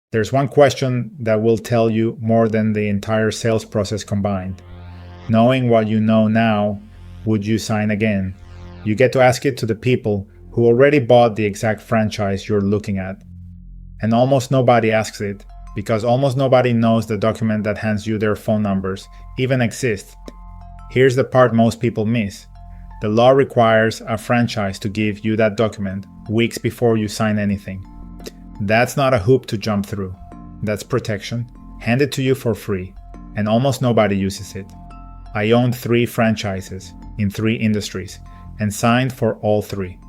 There's one question that will tell you more than the entire sales process combined. Knowing what you know now, would you sign again? You get to ask it to the people who already bought the exact franchise you're looking at. And almost nobody asks it, because almost nobody knows the document that hands you their phone numbers even exists. Here's the part most people miss. The law requires a franchise to give you that document weeks before you sign anything. That's not a hoop to jump through. That's protection, handed to you for free, and almost nobody uses it. I owned 3 franchises in 3 industries and signed for all 3.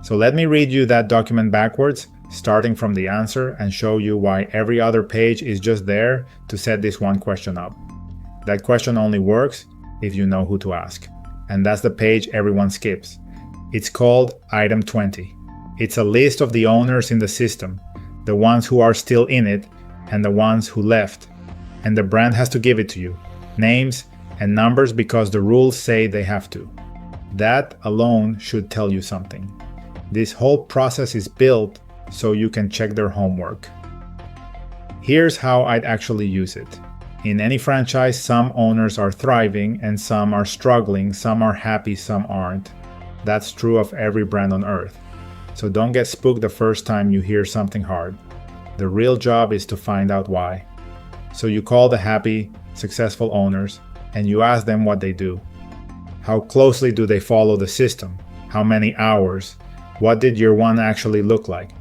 So let me read you that document backwards, starting from the answer, and show you why every other page is just there to set this one question up. That question only works if you know who to ask. And that's the page everyone skips. It's called Item 20. It's a list of the owners in the system, the ones who are still in it, and the ones who left. And the brand has to give it to you, names and numbers, because the rules say they have to. That alone should tell you something. This whole process is built so you can check their homework. Here's how I'd actually use it. In any franchise, some owners are thriving and some are struggling, some are happy, some aren't. That's true of every brand on earth. So don't get spooked the first time you hear something hard. The real job is to find out why. So you call the happy, successful owners and you ask them what they do. How closely do they follow the system? How many hours? What did year 1 actually look like?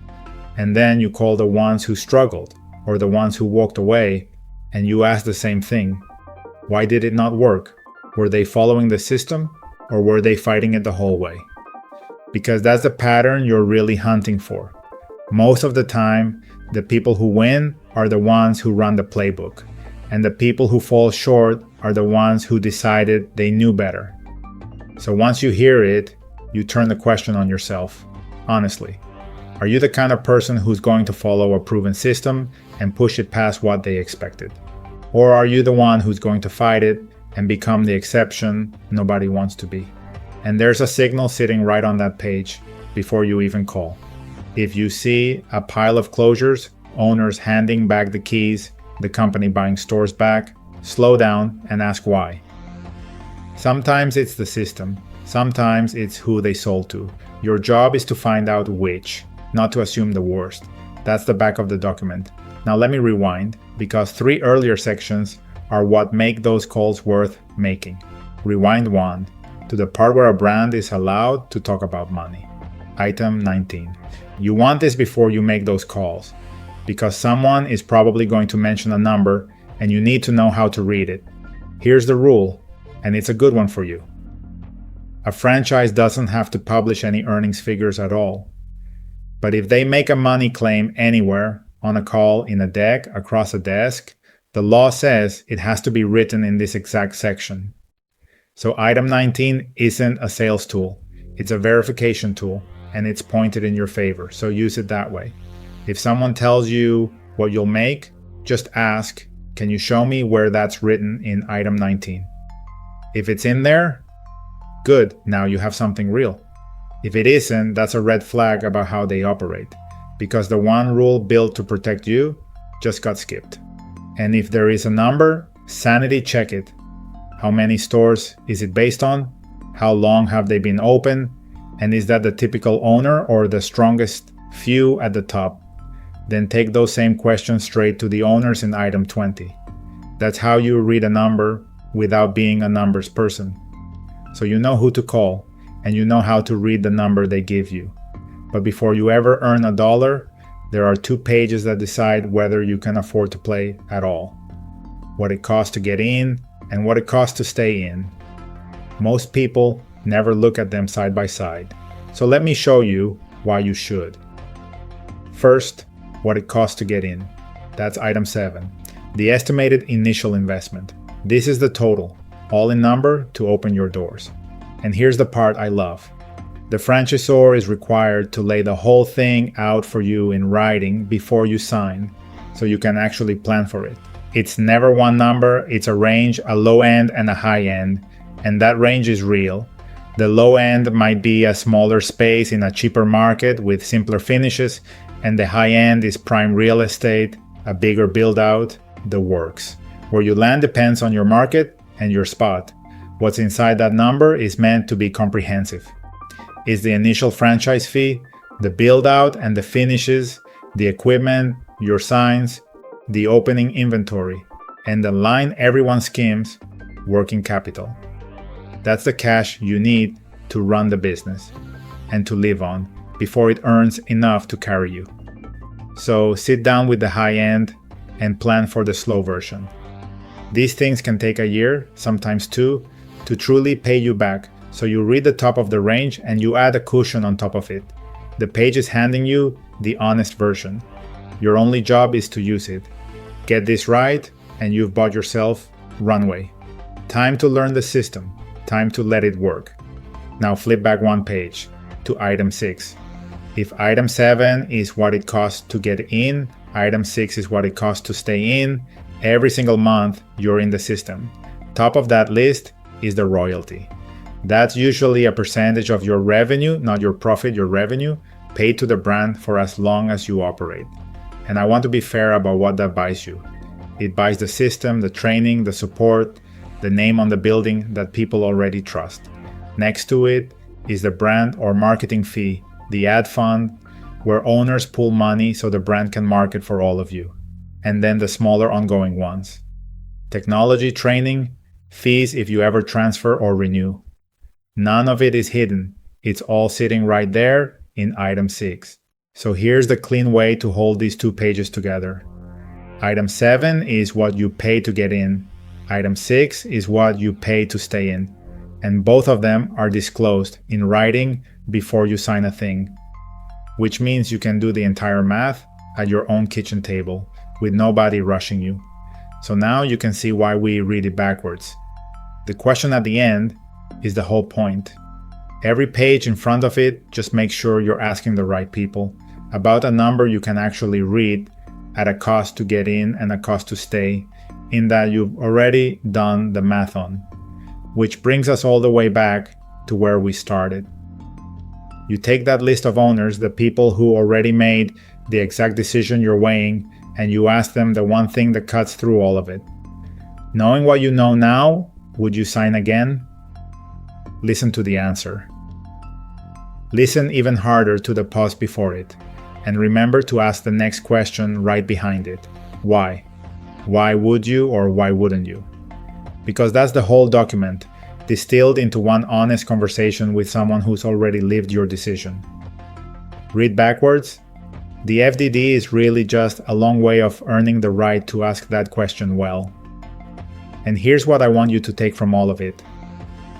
And then you call the ones who struggled or the ones who walked away and you ask the same thing. Why did it not work? Were they following the system or were they fighting it the whole way? Because that's the pattern you're really hunting for. Most of the time, the people who win are the ones who run the playbook, and the people who fall short are the ones who decided they knew better. So once you hear it, you turn the question on yourself. Honestly, are you the kind of person who's going to follow a proven system and push it past what they expected? Or are you the one who's going to fight it and become the exception nobody wants to be? And there's a signal sitting right on that page before you even call. If you see a pile of closures, owners handing back the keys, the company buying stores back, slow down and ask why. Sometimes it's the system, sometimes it's who they sold to. Your job is to find out which, not to assume the worst. That's the back of the document. Now let me rewind, because 3 earlier sections are what make those calls worth making. Rewind 1 to the part where a brand is allowed to talk about money. Item 19. You want this before you make those calls, because someone is probably going to mention a number and you need to know how to read it. Here's the rule, and it's a good one for you. A franchise doesn't have to publish any earnings figures at all. But if they make a money claim anywhere, on a call, in a deck, across a desk, the law says it has to be written in this exact section. So item 19 isn't a sales tool, it's a verification tool, and it's pointed in your favor, so use it that way. If someone tells you what you'll make, just ask, can you show me where that's written in item 19? If it's in there, good, now you have something real. If it isn't, that's a red flag about how they operate, because the one rule built to protect you just got skipped. And if there is a number, sanity check it. How many stores is it based on? How long have they been open? And is that the typical owner or the strongest few at the top? Then take those same questions straight to the owners in item 20. That's how you read a number without being a numbers person. So you know who to call, and you know how to read the number they give you. But before you ever earn $1, there are 2 pages that decide whether you can afford to play at all. What it costs to get in, and what it costs to stay in. Most people never look at them side by side. So let me show you why you should. First, what it costs to get in. That's item 7. The estimated initial investment. This is the total, all in number, to open your doors. And here's the part I love. The franchisor is required to lay the whole thing out for you in writing before you sign, so you can actually plan for it. It's never one number, it's a range, a low end and a high end, and that range is real. The low end might be a smaller space in a cheaper market with simpler finishes, and the high end is prime real estate, a bigger build out, the works. Where you land depends on your market and your spot. What's inside that number is meant to be comprehensive. Is the initial franchise fee, the build out and the finishes, the equipment, your signs, the opening inventory, and the line everyone skims, working capital. That's the cash you need to run the business and to live on before it earns enough to carry you. So sit down with the high end and plan for the slow version. These things can take a year, sometimes two, to truly pay you back. So you read the top of the range and you add a cushion on top of it. The page is handing you the honest version. Your only job is to use it. Get this right and you've bought yourself runway. Time to learn the system. Time to let it work. Now flip back one page to item 6. If item 7 is what it costs to get in, item 6 is what it costs to stay in, every single month you're in the system. Top of that list is the royalty. That's usually a percentage of your revenue, not your profit, your revenue, paid to the brand for as long as you operate. And I want to be fair about what that buys you. It buys the system, the training, the support, the name on the building that people already trust. Next to it is the brand or marketing fee, the ad fund, where owners pull money so the brand can market for all of you. And then the smaller ongoing ones. Technology, training, fees if you ever transfer or renew. None of it is hidden. It's all sitting right there in item 6. So here's the clean way to hold these two pages together. Item 7 is what you pay to get in. Item 6 is what you pay to stay in. And both of them are disclosed in writing before you sign a thing, which means you can do the entire math at your own kitchen table with nobody rushing you. So now you can see why we read it backwards. The question at the end is the whole point. Every page in front of it, just make sure you're asking the right people about a number you can actually read at a cost to get in and a cost to stay, in that you've already done the math on. Which brings us all the way back to where we started. You take that list of owners, the people who already made the exact decision you're weighing, and you ask them the one thing that cuts through all of it. Knowing what you know now, would you sign again? Listen to the answer. Listen even harder to the pause before it, and remember to ask the next question right behind it. Why? Why would you or why wouldn't you? Because that's the whole document, distilled into one honest conversation with someone who's already lived your decision. Read backwards. The FDD is really just a long way of earning the right to ask that question well. And here's what I want you to take from all of it.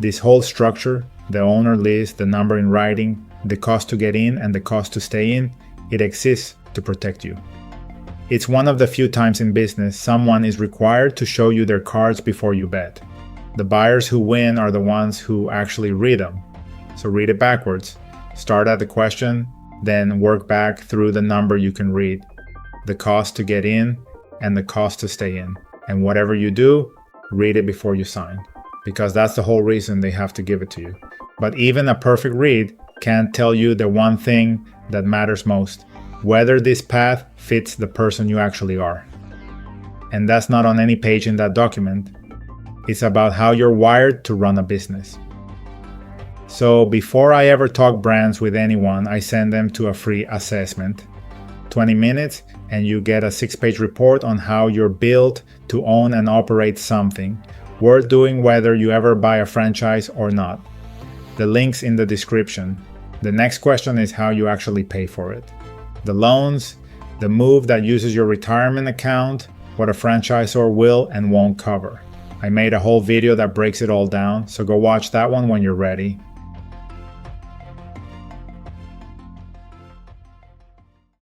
This whole structure, the owner list, the number in writing, the cost to get in and the cost to stay in, it exists to protect you. It's one of the few times in business someone is required to show you their cards before you bet. The buyers who win are the ones who actually read them. So read it backwards. Start at the question, then work back through the number you can read, the cost to get in and the cost to stay in. And whatever you do, read it before you sign, because that's the whole reason they have to give it to you. But even a perfect read can't tell you the one thing that matters most, whether this path fits the person you actually are. And that's not on any page in that document. It's about how you're wired to run a business. So before I ever talk brands with anyone, I send them to a free assessment. 20 minutes and you get a 6-page report on how you're built to own and operate something, worth doing whether you ever buy a franchise or not. The link's in the description. The next question is how you actually pay for it. The loans, the move that uses your retirement account, what a franchisor will and won't cover. I made a whole video that breaks it all down, so go watch that one when you're ready.